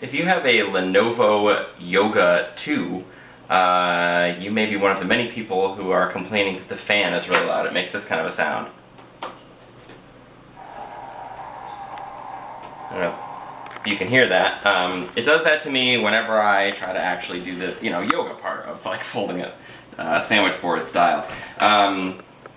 If you have a Lenovo Yoga 2, you may be one of the many people who are complaining that the fan is really loud. It makes this kind of a sound. I don't know if you can hear that. It does that to me whenever I try to actually do the yoga part of like folding it sandwich board style.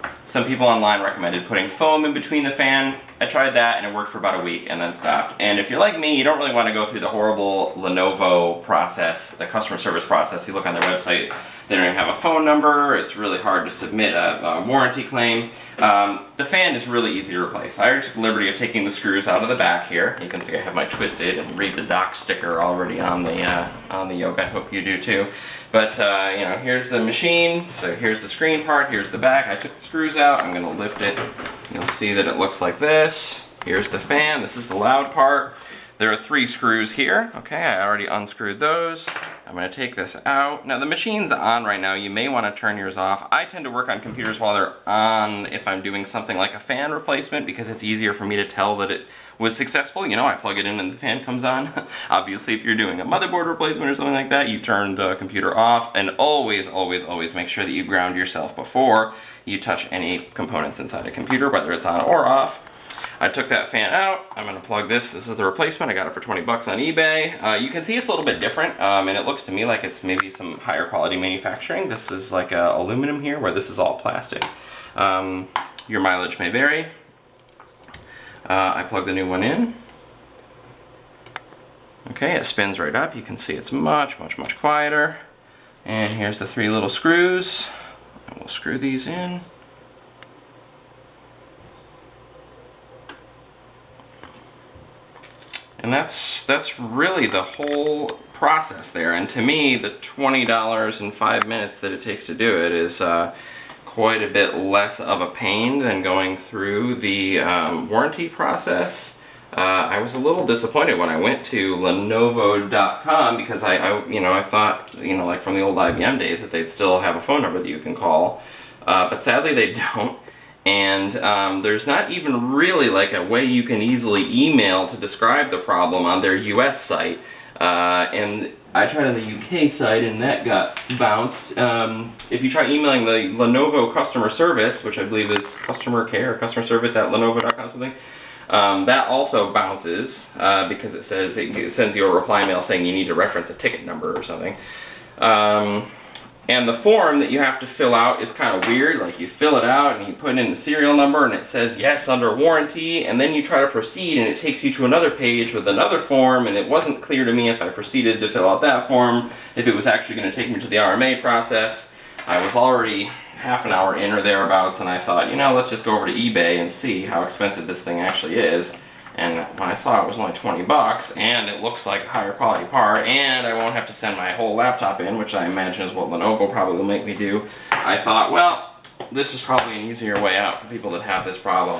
Some people online recommended putting foam in between the fan. I tried that and it worked for about a week and then stopped. And if you're like me, you don't really want to go through the horrible Lenovo process, the customer service process. You look on their website, they don't even have a phone number. It's really hard to submit a warranty claim. The fan is really easy to replace. I already took the liberty of taking the screws out of the back here. You can see I have my twisted and read the dock sticker already on the Yoga. I hope you do too. But here's the machine. So here's the screen part. Here's the back. I took the screws out. I'm going to lift it. You'll see that it looks like this. Here's the fan. This is the loud part. There are 3 screws here. Okay, I already unscrewed those. I'm going to take this out. Now the machine's on right now. You may want to turn yours off. I tend to work on computers while they're on if I'm doing something like a fan replacement because it's easier for me to tell that it was successful. I plug it in and the fan comes on. Obviously, if you're doing a motherboard replacement or something like that, you turn the computer off, and always, always, always make sure that you ground yourself before you touch any components inside a computer, whether it's on or off. I took that fan out. I'm going to plug this. This is the replacement. I got it for 20 bucks on eBay. You can see it's a little bit different, and it looks to me like it's maybe some higher quality manufacturing. This is like aluminum here, where this is all plastic. Your mileage may vary. I plug the new one in. Okay, it spins right up. You can see it's much, much, much quieter. And here's the 3 little screws. And we'll screw these in. And that's really the whole process there. And to me, the $20 and 5 minutes that it takes to do it is quite a bit less of a pain than going through the warranty process. I was a little disappointed when I went to Lenovo.com because I thought, like from the old IBM days, that they'd still have a phone number that you can call. But sadly they don't. And there's not even really like a way you can easily email to describe the problem on their US site. And I tried on the UK site and that got bounced. If you try emailing the Lenovo customer service, which I believe is customer care, customer service at lenovo.com something, that also bounces because it sends you a reply mail saying you need to reference a ticket number or something. And the form that you have to fill out is kind of weird. Like you fill it out and you put in the serial number and it says yes under warranty, and then you try to proceed and it takes you to another page with another form, and it wasn't clear to me if I proceeded to fill out that form if it was actually going to take me to the RMA process. I was already half an hour in or thereabouts and I thought, let's just go over to eBay and see how expensive this thing actually is. And when I saw it was only 20 bucks, and it looks like a higher quality part, and I won't have to send my whole laptop in, which I imagine is what Lenovo probably will make me do, I thought, well, this is probably an easier way out for people that have this problem.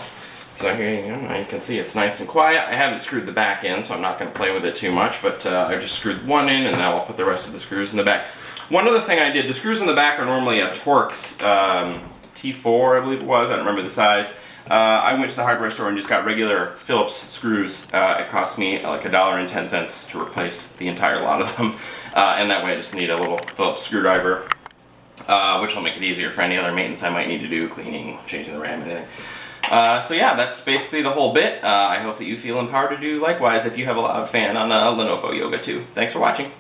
So here you can see it's nice and quiet. I haven't screwed the back in, so I'm not going to play with it too much, but I just screwed one in, and now I'll put the rest of the screws in the back. One other thing I did, the screws in the back are normally a Torx T4, I believe it was, I don't remember the size. I went to the hardware store and just got regular Phillips screws. It cost me like $1.10 to replace the entire lot of them. And that way I just need a little Phillips screwdriver, which will make it easier for any other maintenance I might need to do, cleaning, changing the RAM, anything. So yeah, that's basically the whole bit. I hope that you feel empowered to do likewise if you have a loud fan on a Lenovo Yoga 2. Thanks for watching.